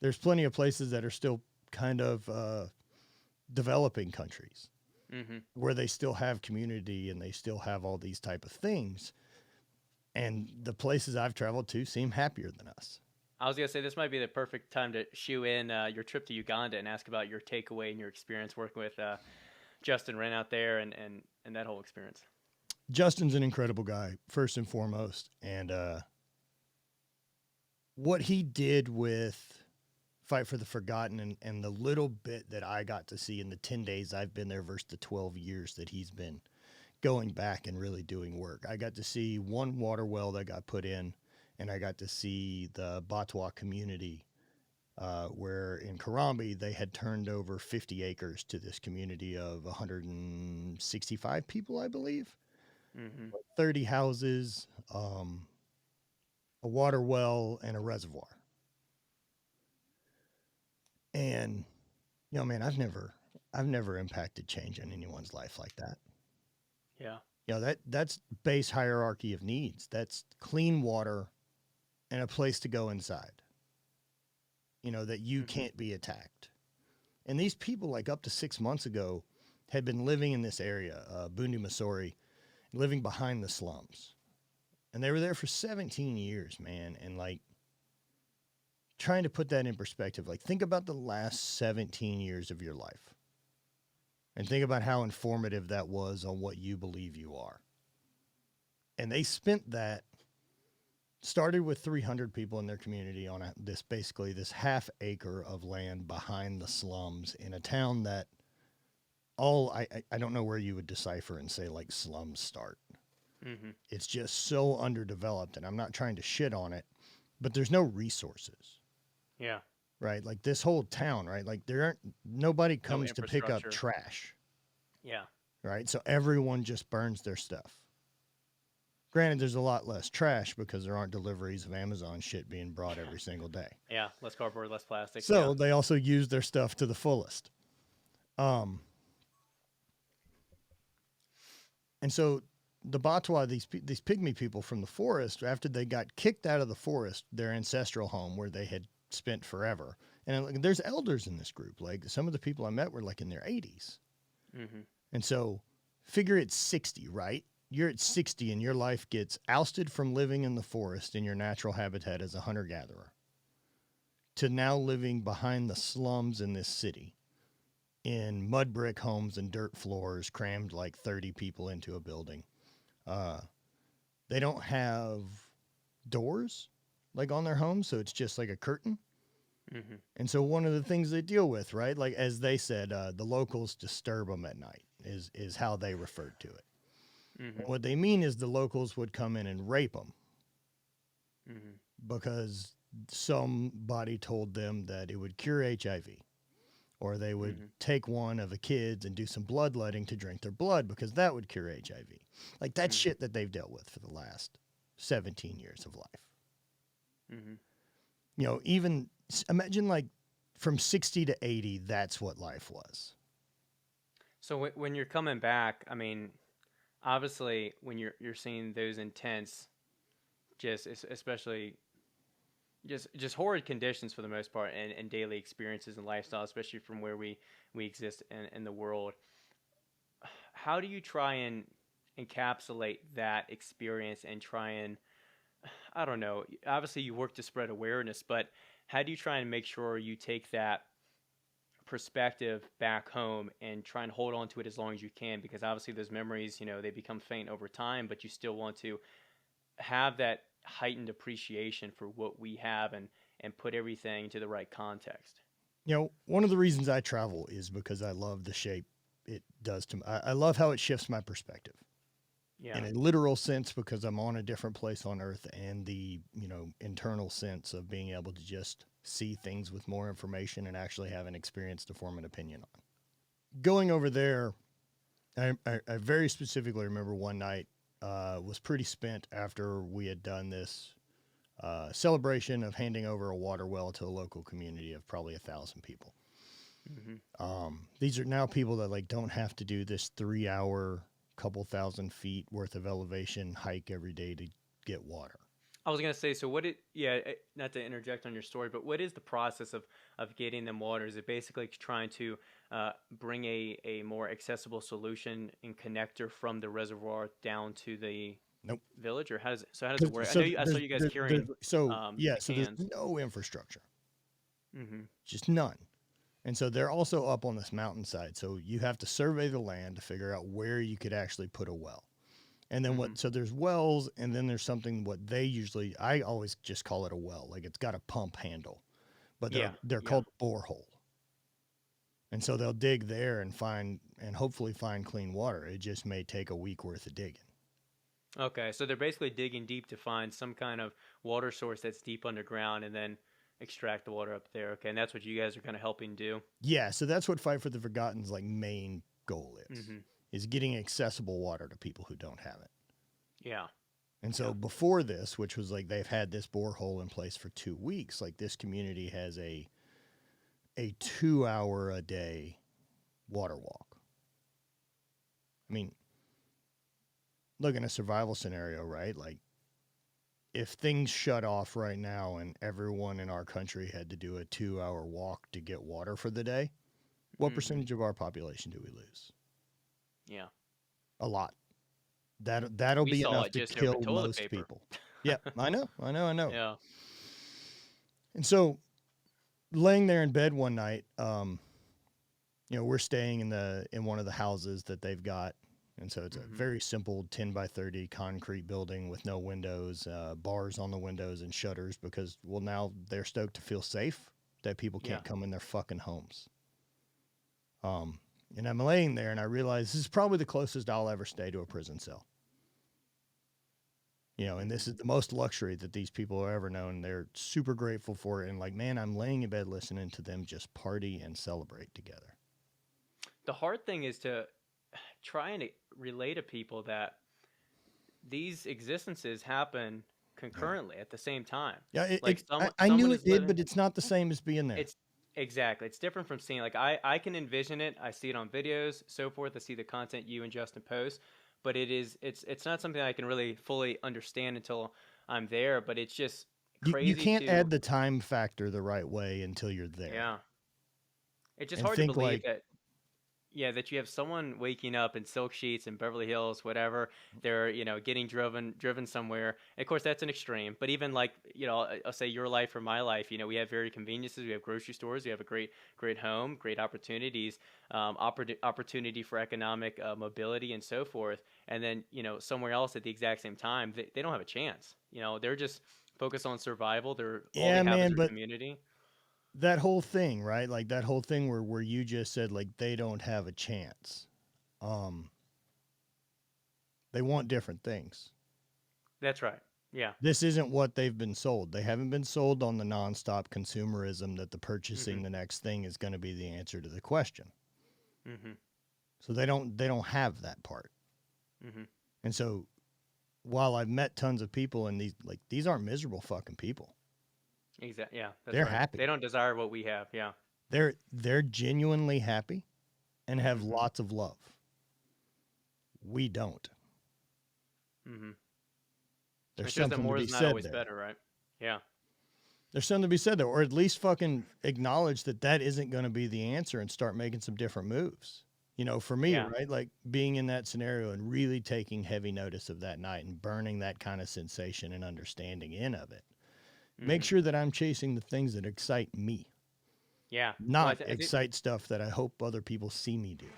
there's plenty of places that are still kind of developing countries Mm-hmm. where they still have community and they still have all these type of things. And the places I've traveled to seem happier than us. I was gonna say this might be the perfect time to shoe in your trip to Uganda and ask about your takeaway and your experience working with Justin Wren out there and that whole experience. Justin's an incredible guy, first and foremost. And what he did with Fight for the Forgotten and the little bit that I got to see in the 10 days I've been there versus the 12 years that he's been going back and really doing work. I got to see one water well that got put in, and I got to see the Batwa community where in Karambi they had turned over 50 acres to this community of 165 people, I believe, Mm-hmm. 30 houses, a water well, and a reservoir. And man, I've never impacted change in anyone's life like that. Yeah. That's base hierarchy of needs. That's clean water and a place to go inside. That you Mm-hmm. can't be attacked. And these people, like up to 6 months ago, had been living in this area, Bundi, Missouri, living behind the slums. And they were there for 17 years, man. And like trying to put that in perspective, like think about the last 17 years of your life and think about how informative that was on what you believe you are. And they spent that, started with 300 people in their community on this half acre of land behind the slums in a town that I don't know where you would decipher and say like slums start. Mm-hmm. It's just so underdeveloped, and I'm not trying to shit on it, but there's no resources, Yeah. right? Like this whole town, right? Like there aren't nobody No comes to pick up infrastructure. trash, Yeah. right? So everyone just burns their stuff. Granted, there's a lot less trash because there aren't deliveries of Amazon shit being brought every single day. Yeah. Less cardboard, less plastic. Yeah. So they also use their stuff to the fullest. Um, and so the Batwa, these pygmy people from the forest, after they got kicked out of the forest, their ancestral home where they had spent forever, and like, there's elders in this group. Like some of the people I met were like in their 80s, Mm-hmm. and so figure it's 60, right? You're at 60 and your life gets ousted from living in the forest in your natural habitat as a hunter gatherer to now living behind the slums in this city in mud brick homes and dirt floors, crammed like 30 people into a building. Uh, they don't have doors like on their homes, so it's just like a curtain. Mm-hmm. And so one of the things they deal with, right, like as they said, the locals disturb them at night is how they referred to it. Mm-hmm. And what they mean is the locals would come in and rape them Mm-hmm. because somebody told them that it would cure HIV. Or they would Mm-hmm. take one of the kids and do some bloodletting to drink their blood because that would cure HIV. Like that's Mm-hmm. shit that they've dealt with for the last 17 years of life. Mm-hmm. Even imagine like from 60 to 80, that's what life was. So when you're coming back, I mean, obviously when you're seeing those intense, especially just horrid conditions for the most part, and daily experiences and lifestyle, especially from where we exist in the world. How do you try and encapsulate that experience and try and, I don't know, obviously you work to spread awareness, but how do you try and make sure you take that perspective back home and try and hold on to it as long as you can? Because obviously those memories, they become faint over time, but you still want to have that heightened appreciation for what we have and put everything into the right context. One of the reasons I travel is because I love the shape it does to me. I love how it shifts my perspective in Yeah. a literal sense because I'm on a different place on earth, and the internal sense of being able to just see things with more information and actually have an experience to form an opinion on. Going over there, I very specifically remember one night was pretty spent after we had done this celebration of handing over a water well to a local community of probably 1,000 people. Mm-hmm. These are now people that like don't have to do this 3 hour, couple thousand feet worth of elevation hike every day to get water. I was gonna say, so what it, yeah, not to interject on your story, but what is the process of getting them water? Is it basically trying to bring a more accessible solution and connector from the reservoir down to the Nope. village, or how does it, so how does it work? I know So you, I saw you guys there's carrying so yeah, the so there's cans. no infrastructure, Mm-hmm. just none. And so they're also up on this mountainside. So you have to survey the land to figure out where you could actually put a well. And then Mm-hmm. what, so there's wells, and then there's something what they usually, I always just call it a well. Like it's got a pump handle, but Yeah, they're yeah. called borehole. And so they'll dig there and find, and hopefully find clean water. It just may take a week worth of digging. Okay, so they're basically digging deep to find some kind of water source that's deep underground, and then extract the water up there. Okay, and that's what you guys are kind of helping do. Yeah. So that's what Fight for the Forgotten's like main goal Mm-hmm. is getting accessible water to people who don't have it. Yeah, And yeah. so before this, which was like they've had this borehole in place for 2 weeks, like this community has a 2 hour a day water walk. I mean, look in a survival scenario, right? Like if things shut off right now and everyone in our country had to do a 2 hour walk to get water for the day, what Mm-hmm. percentage of our population do we lose? Yeah. A lot. That'll We be saw enough it to just over kill toilet most paper. people. Yeah, I know, I know. Yeah. And so laying there in bed one night, we're staying in one of the houses that they've got, and so it's a Mm-hmm. very simple 10 by 30 concrete building with no windows, bars on the windows and shutters because well now they're stoked to feel safe that people Yeah. can't come in their fucking homes. And I'm laying there and I realize this is probably the closest I'll ever stay to a prison cell. And Mm-hmm. this is the most luxury that these people have ever known. They're super grateful for it. And like, man, I'm laying in bed listening to them just party and celebrate together. The hard thing is to try and relay to people that these existences happen Yeah. concurrently at the same time. Yeah. Like I knew someone it is did, living. but it's not the same as being there. It's exactly. It's different from seeing, like, I can envision it. I see it on videos, so forth. I see the content you and Justin post, but it's not something I can really fully understand until I'm there. But it's just You crazy can't to, add the time factor the right way until you're there yeah. It's just and hard to think believe like, that, yeah, that you have someone waking up in silk sheets in Beverly Hills, whatever. They're, getting driven somewhere. And of course, that's an extreme. But even like, I'll say your life or my life. We have very conveniences. We have grocery stores. We have a great home, great opportunities, opportunity for economic mobility and so forth. And then, somewhere else at the exact same time, they don't have a chance. They're just focused on survival. All they yeah, have is man, their but community. that whole thing, right? Like that whole thing where you just said like they don't have a chance. Um, they want different things. That's right. Yeah. This isn't what they've been sold. They haven't been sold on the nonstop consumerism that the purchasing Mhm. the next thing is going to be the answer to the question. Mhm. So they don't have that part. Mhm. And so while I've met tons of people and these aren't miserable fucking people. Exactly. Yeah, that's They're right. They happy. don't desire what we have. Yeah. They're genuinely happy and have Mhm. lots of love. We don't. Mhm. There's It shows that something to more be is not said always there. better, right? Yeah. There's something to be said there, or at least fucking acknowledge that that isn't going to be the answer and start making some different moves. For me, Yeah. right, like being in that scenario and really taking heavy notice of that night and burning that kind of sensation and understanding in of it. Make Mhm. sure that I'm chasing the things that excite me, Yeah. Well, not I think excite stuff that I hope other people see me do.